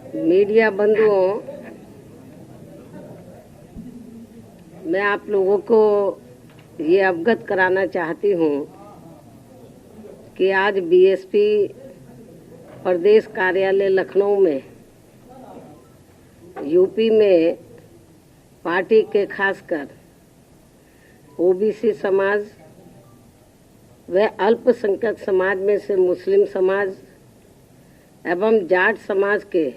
Media बंधुओं, मैं आप लोगों को ये अवगत कराना चाहती हूँ कि आज बीएसपी प्रदेश कार्यालय लखनऊ में यूपी में पार्टी के खासकर ओबीसी समाज व अल्पसंख्यक समाज में से मुस्लिम समाज एवं जाट समाज के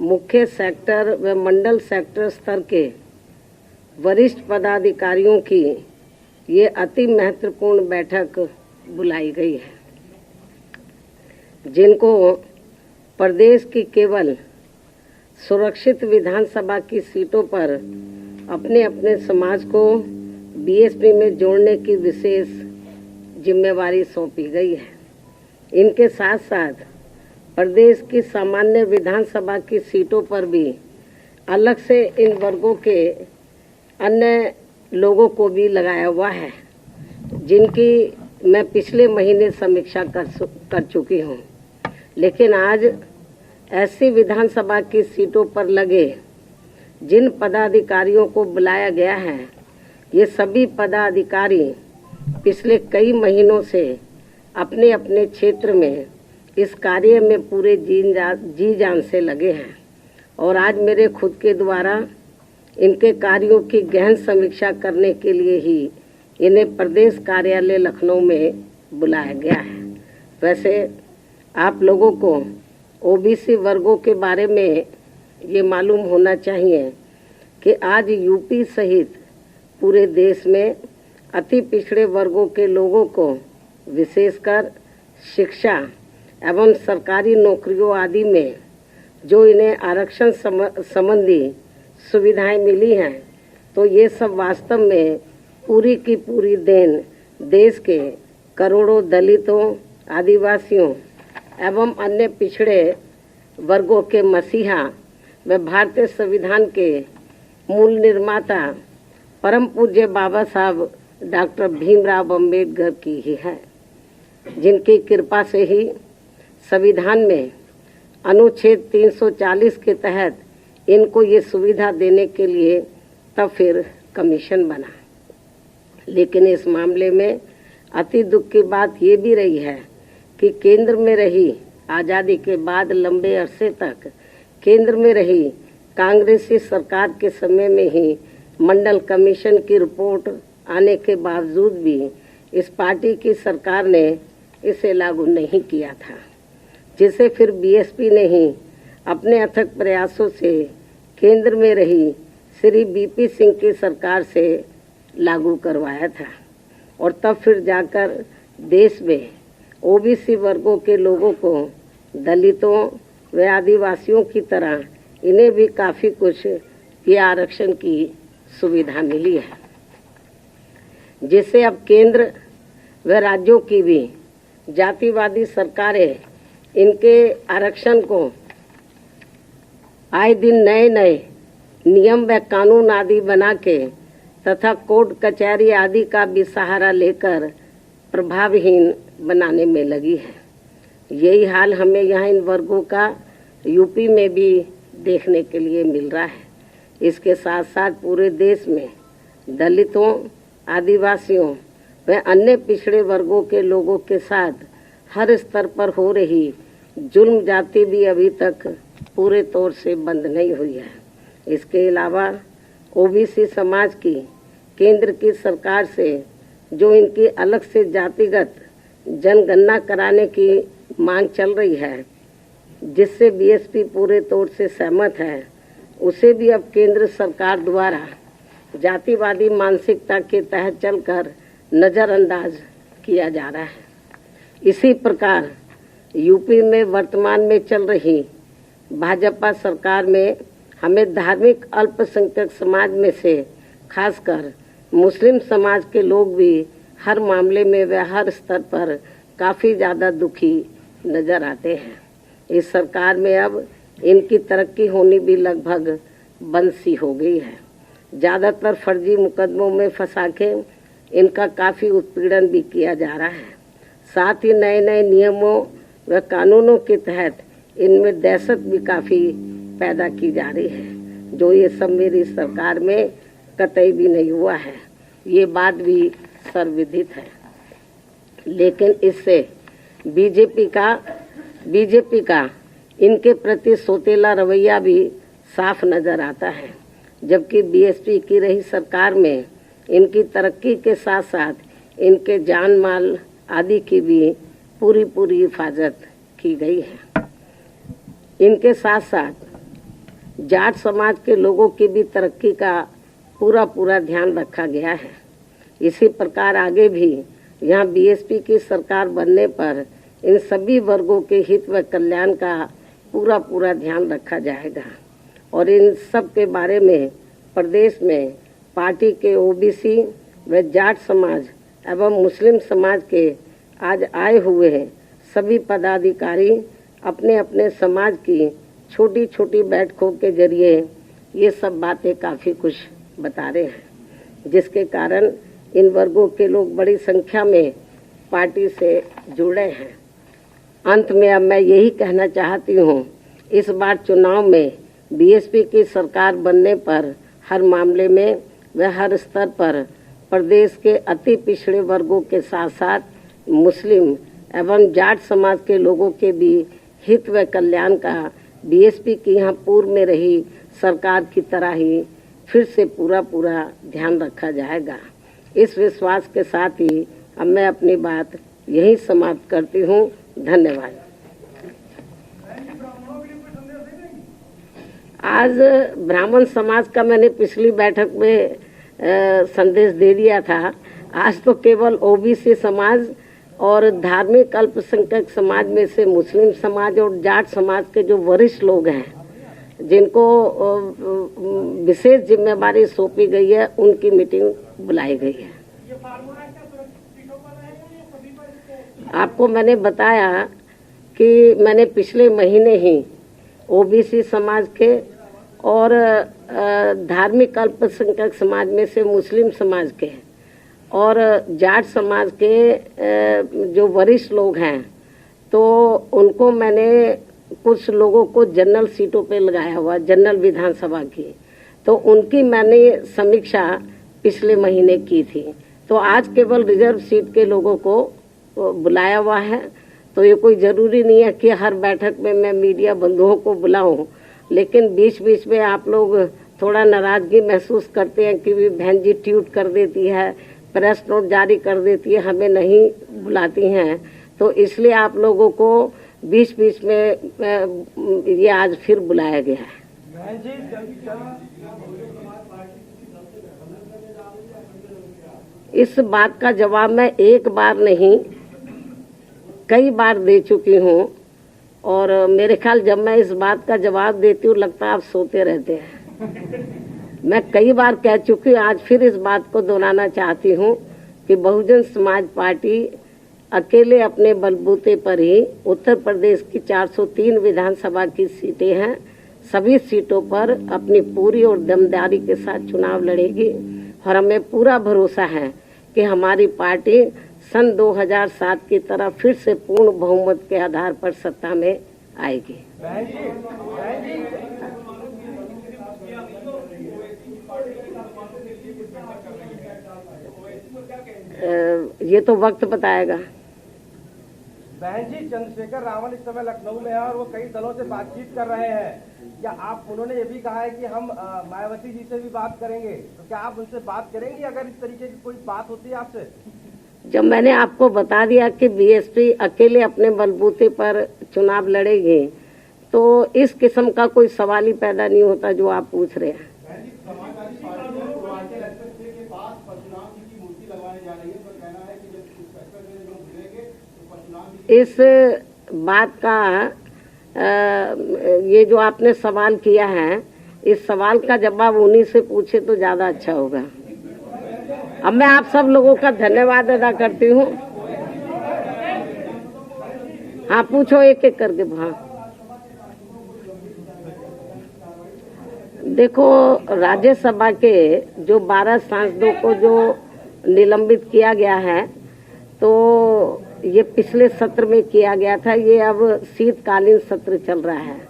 मुख्य सेक्टर व मंडल सेक्टर स्तर के वरिष्ठ पदाधिकारियों की ये अति महत्वपूर्ण बैठक बुलाई गई है, जिनको प्रदेश की केवल सुरक्षित विधानसभा की सीटों पर अपने अपने समाज को बीएसपी में जोड़ने की विशेष जिम्मेवारी सौंपी गई है। इनके साथ साथ प्रदेश की सामान्य विधानसभा की सीटों पर भी अलग से इन वर्गों के अन्य लोगों को भी लगाया हुआ है, जिनकी मैं पिछले महीने समीक्षा कर चुकी हूँ। लेकिन आज ऐसी विधानसभा की सीटों पर लगे जिन पदाधिकारियों को बुलाया गया है, ये सभी पदाधिकारी पिछले कई महीनों से अपने अपने क्षेत्र में इस कार्य में पूरे जी जान से लगे हैं और आज मेरे खुद के द्वारा इनके कार्यों की गहन समीक्षा करने के लिए ही इन्हें प्रदेश कार्यालय लखनऊ में बुलाया गया है। वैसे आप लोगों को ओबीसी वर्गों के बारे में ये मालूम होना चाहिए कि आज यूपी सहित पूरे देश में अति पिछड़े वर्गों के लोगों को विशेषकर शिक्षा एवं सरकारी नौकरियों आदि में जो इन्हें आरक्षण संबंधी सुविधाएं मिली हैं, तो ये सब वास्तव में पूरी की पूरी देन देश के करोड़ों दलितों, आदिवासियों एवं अन्य पिछड़े वर्गों के मसीहा व भारतीय संविधान के मूल निर्माता परम पूज्य बाबा साहब डॉक्टर भीमराव अंबेडकर की ही है, जिनकी कृपा से ही संविधान में अनुच्छेद 340 के तहत इनको ये सुविधा देने के लिए तब फिर कमीशन बना। लेकिन इस मामले में अति दुख की बात ये भी रही है कि केंद्र में रही आज़ादी के बाद लंबे अरसे तक केंद्र में रही कांग्रेसी सरकार के समय में ही मंडल कमीशन की रिपोर्ट आने के बावजूद भी इस पार्टी की सरकार ने इसे लागू नहीं किया था, जिसे फिर बीएसपी ने ही अपने अथक प्रयासों से केंद्र में रही श्री बीपी सिंह की सरकार से लागू करवाया था और तब फिर जाकर देश में ओबीसी वर्गों के लोगों को दलितों व आदिवासियों की तरह इन्हें भी काफ़ी कुछ ये आरक्षण की सुविधा मिली है, जिससे अब केंद्र व राज्यों की भी जातिवादी सरकारें इनके आरक्षण को आए दिन नए नए नियम व कानून आदि बना के तथा कोर्ट कचहरी आदि का भी सहारा लेकर प्रभावहीन बनाने में लगी है। यही हाल हमें यहाँ इन वर्गों का यूपी में भी देखने के लिए मिल रहा है। इसके साथ साथ पूरे देश में दलितों, आदिवासियों व अन्य पिछड़े वर्गों के लोगों के साथ हर स्तर पर हो रही जुल्म जाति भी अभी तक पूरे तौर से बंद नहीं हुई है। इसके अलावा ओबीसी समाज की केंद्र की सरकार से जो इनकी अलग से जातिगत जनगणना कराने की मांग चल रही है, जिससे बीएसपी पूरे तौर से सहमत है, उसे भी अब केंद्र सरकार द्वारा जातिवादी मानसिकता के तहत चलकर नज़रअंदाज किया जा रहा है। इसी प्रकार यूपी में वर्तमान में चल रही भाजपा सरकार में हमें धार्मिक अल्पसंख्यक समाज में से खासकर मुस्लिम समाज के लोग भी हर मामले में व हर स्तर पर काफ़ी ज़्यादा दुखी नज़र आते हैं। इस सरकार में अब इनकी तरक्की होनी भी लगभग बंद सी हो गई है। ज़्यादातर फर्जी मुकदमों में फंसा के इनका काफ़ी उत्पीड़न भी किया जा रहा है। साथ ही नए नए नियमों व कानूनों के तहत इनमें दहशत भी काफ़ी पैदा की जा रही है, जो ये सब मेरी सरकार में कतई भी नहीं हुआ है। ये बात भी सर्वविदित है। लेकिन इससे बीजेपी का इनके प्रति सौतेला रवैया भी साफ नजर आता है, जबकि बीएसपी की रही सरकार में इनकी तरक्की के साथ साथ इनके जान माल आदि की भी पूरी हिफाजत की गई है। इनके साथ साथ जाट समाज के लोगों की भी तरक्की का पूरा ध्यान रखा गया है। इसी प्रकार आगे भी यहाँ बीएसपी की सरकार बनने पर इन सभी वर्गों के हित व कल्याण का पूरा ध्यान रखा जाएगा और इन सब के बारे में प्रदेश में पार्टी के ओबीसी व जाट समाज एवं मुस्लिम समाज के आज आए हुए हैं सभी पदाधिकारी अपने अपने समाज की छोटी बैठकों के जरिए ये सब बातें काफ़ी कुछ बता रहे हैं, जिसके कारण इन वर्गों के लोग बड़ी संख्या में पार्टी से जुड़े हैं। अंत में अब मैं यही कहना चाहती हूँ, इस बार चुनाव में बीएसपी की सरकार बनने पर हर मामले में व हर स्तर पर प्रदेश के अति पिछड़े वर्गों के साथ साथ मुस्लिम एवं जाट समाज के लोगों के भी हित व कल्याण का बीएसपी की यहाँ पूर्व में रही सरकार की तरह ही फिर से पूरा ध्यान रखा जाएगा। इस विश्वास के साथ ही अब मैं अपनी बात यही समाप्त करती हूँ। धन्यवाद। आज ब्राह्मण समाज का मैंने पिछली बैठक में संदेश दे दिया था। आज तो केवल ओबीसी समाज और धार्मिक अल्पसंख्यक समाज में से मुस्लिम समाज और जाट समाज के जो वरिष्ठ लोग हैं, जिनको विशेष जिम्मेदारी सौंपी गई है, उनकी मीटिंग बुलाई गई है। आपको मैंने बताया कि मैंने पिछले महीने ही ओबीसी समाज के और धार्मिक अल्पसंख्यक समाज में से मुस्लिम समाज के और जाट समाज के जो वरिष्ठ लोग हैं, तो उनको मैंने कुछ लोगों को जनरल सीटों पे लगाया हुआ, जनरल विधानसभा की, तो उनकी मैंने समीक्षा पिछले महीने की थी। तो आज केवल रिजर्व सीट के लोगों को बुलाया हुआ है। तो ये कोई ज़रूरी नहीं है कि हर बैठक में मैं मीडिया बंधुओं को बुलाऊं, लेकिन बीच में आप लोग थोड़ा नाराज़गी महसूस करते हैं कि बहन जी ट्वीट कर देती है, प्रेस नोट जारी कर देती है, हमें नहीं बुलाती हैं। तो इसलिए आप लोगों को बीच में ये आज फिर बुलाया गया है। इस बात का जवाब मैं एक बार नहीं कई बार दे चुकी हूँ और मेरे ख्याल जब मैं इस बात का जवाब देती हूँ लगता है आप सोते रहते हैं। मैं कई बार कह चुकी हूँ, आज फिर इस बात को दोहराना चाहती हूँ कि बहुजन समाज पार्टी अकेले अपने बलबूते पर ही उत्तर प्रदेश की 403 विधानसभा की सीटें हैं, सभी सीटों पर अपनी पूरी और दमदारी के साथ चुनाव लड़ेगी और हमें पूरा भरोसा है कि हमारी पार्टी सन 2007 की तरह फिर से पूर्ण बहुमत के आधार पर सत्ता में आएगी। ये तो वक्त बताएगा। बहन जी, चंद्रशेखर रावण इस समय लखनऊ में है और वो कई दलों से बातचीत कर रहे हैं। क्या आप, उन्होंने ये भी कहा है कि हम मायावती जी से भी बात करेंगे, तो क्या आप उनसे बात करेंगी अगर इस तरीके की कोई बात होती है आपसे? जब मैंने आपको बता दिया कि बीएसपी अकेले अपने बलबूते पर चुनाव लड़ेगी, तो इस किस्म का कोई सवाल ही पैदा नहीं होता जो आप पूछ रहे हैं। इस बात का ये जो आपने सवाल किया है, इस सवाल का जवाब उन्हीं से पूछे तो ज्यादा अच्छा होगा। अब मैं आप सब लोगों का धन्यवाद अदा करती हूँ। हाँ, पूछो एक एक करके। हाँ, देखो, राज्यसभा के जो 12 सांसदों को जो निलंबित किया गया है, तो ये पिछले सत्र में किया गया था, ये अब शीतकालीन सत्र चल रहा है।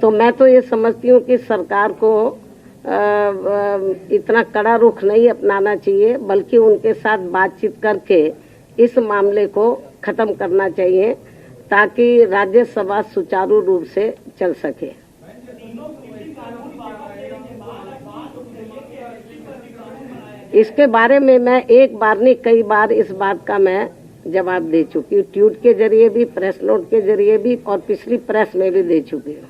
तो मैं तो ये समझती हूँ कि सरकार को इतना कड़ा रुख नहीं अपनाना चाहिए, बल्कि उनके साथ बातचीत करके इस मामले को खत्म करना चाहिए ताकि राज्यसभा सुचारू रूप से चल सके। इसके बारे में मैं एक बार नहीं कई बार इस बात का मैं जवाब दे चुकी हूँ, ट्वीट के जरिए भी, प्रेस नोट के जरिए भी और पिछली प्रेस में भी दे चुकी हूँ।